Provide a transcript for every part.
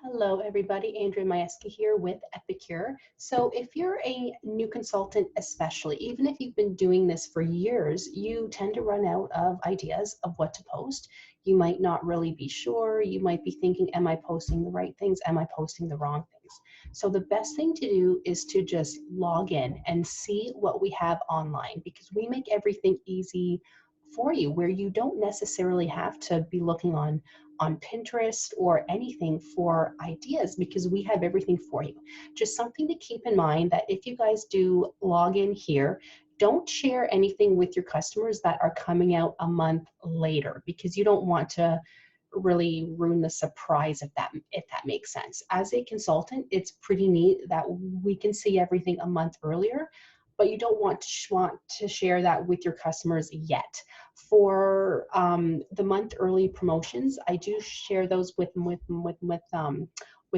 Hello, everybody. Andrea Majewski here with EPICURE. So if you're a new consultant, especially, even if you've been doing this for years, you tend to run out of ideas of what to post. You might not really be sure. You might be thinking, am I posting the right things? Am I posting the wrong things? So the best thing to do is to just log in and see what we have online, because we make everything easy for you, where you don't necessarily have to be looking on Pinterest or anything for ideas, because we have everything for you. Just something to keep in mind, that if you guys do log in here, don't share anything with your customers that are coming out a month later, because you don't want to really ruin the surprise, if that makes sense. As a consultant, it's pretty neat that we can see everything a month earlier, but you don't want to share that with your customers yet. For the month early promotions, I do share those with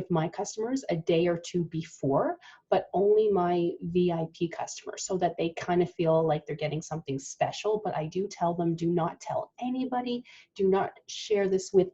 my customers a day or two before, but only my VIP customers, so that they kind of feel like they're getting something special. But I do tell them, do not tell anybody, do not share this with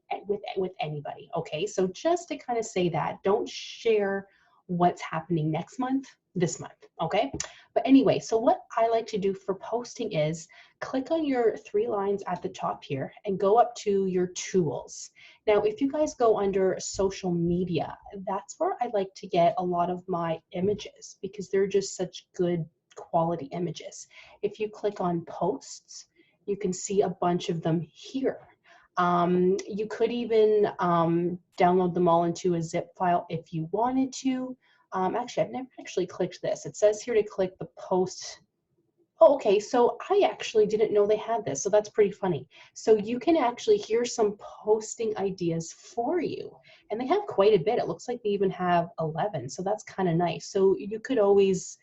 anybody. Okay, so just to kind of say that, don't share what's happening next month this month. Okay, but anyway, so what I like to do for posting is click on your three lines at the top here and go up to your tools. Now, if you guys go under social media, that's where I like to get a lot of my images, because they're just such good quality images. If you click on posts, you can see a bunch of them here. You could even download them all into a zip file if you wanted to. Actually, I've never actually clicked this. It says here to click the post. Oh, okay, so I actually didn't know they had this, so that's pretty funny. So you can actually hear some posting ideas for you, and they have quite a bit. It looks like they even have 11, so that's kind of nice. So you could always,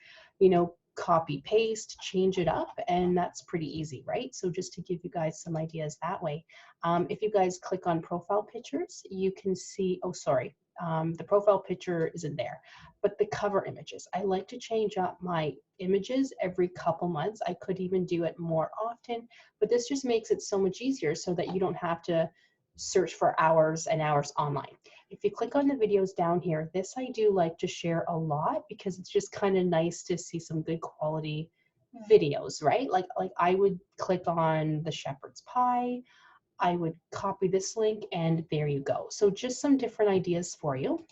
copy, paste, change it up, and that's pretty easy, right? So just to give you guys some ideas that way. If you guys click on profile pictures, you can see, oh, sorry, the profile picture isn't there, but the cover images. I like to change up my images every couple months. I could even do it more often, but this just makes it so much easier, so that you don't have to search for hours and hours online. If you click on the videos down here, this I do like to share a lot, because it's just kind of nice to see some good quality videos, right? Like I would click on the shepherd's pie, I would copy this link, and there you go. So just some different ideas for you.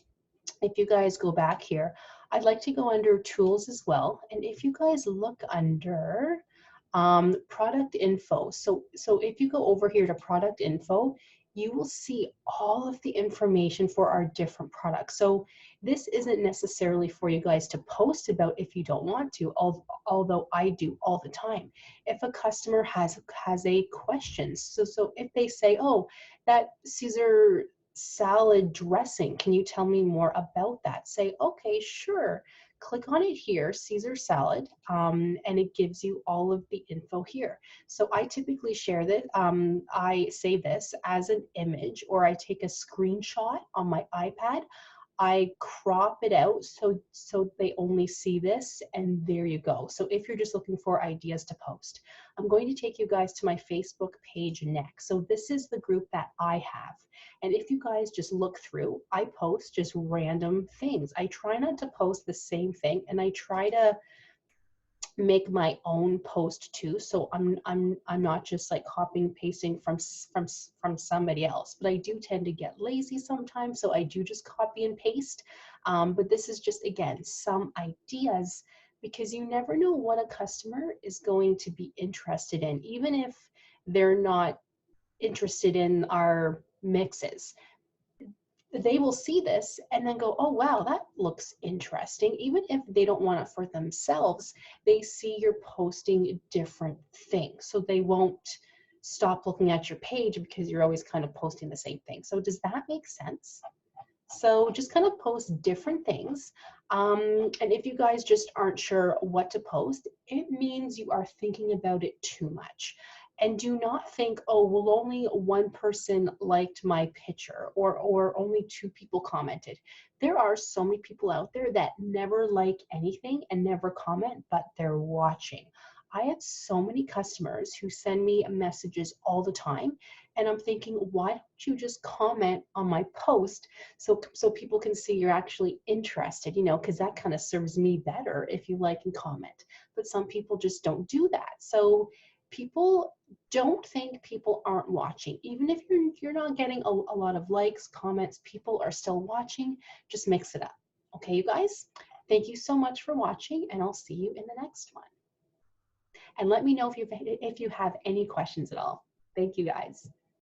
If you guys go back here, I'd like to go under tools as well. And if you guys look under product info, so if you go over here to product info, you will see all of the information for our different products. So this isn't necessarily for you guys to post about if you don't want to, although I do all the time. If a customer has a question, so if they say, oh, that Caesar salad dressing, can you tell me more about that? Say, okay, sure. Click on it here, Caesar salad, and it gives you all of the info here. So I typically share that. I save this as an image, or I take a screenshot on my iPad. I crop it out so they only see this, and there you go. So if you're just looking for ideas to post, I'm going to take you guys to my Facebook page next. So this is the group that I have. And if you guys just look through, I post just random things. I try not to post the same thing, and I try to make my own post too. So I'm not just like copying pasting from somebody else, but I do tend to get lazy sometimes, so I do just copy and paste. But this is just, again, some ideas, because you never know what a customer is going to be interested in, even if they're not interested in our mixes. They will see this and then go, oh, wow, that looks interesting. Even if they don't want it for themselves, they see you're posting different things. So they won't stop looking at your page, because you're always kind of posting the same thing. So does that make sense? So just kind of post different things. And if you guys just aren't sure what to post, it means you are thinking about it too much. And do not think, oh, well, only one person liked my picture, or only 2 people commented. There are so many people out there that never like anything and never comment, but they're watching. I have so many customers who send me messages all the time. And I'm thinking, why don't you just comment on my post so people can see you're actually interested, because that kind of serves me better if you like and comment. But some people just don't do that. So people don't think people aren't watching. Even if you're not getting a lot of likes, comments, people are still watching. Just mix it up. Okay, you guys? Thank you so much for watching, and I'll see you in the next one. And let me know if you have any questions at all. Thank you, guys.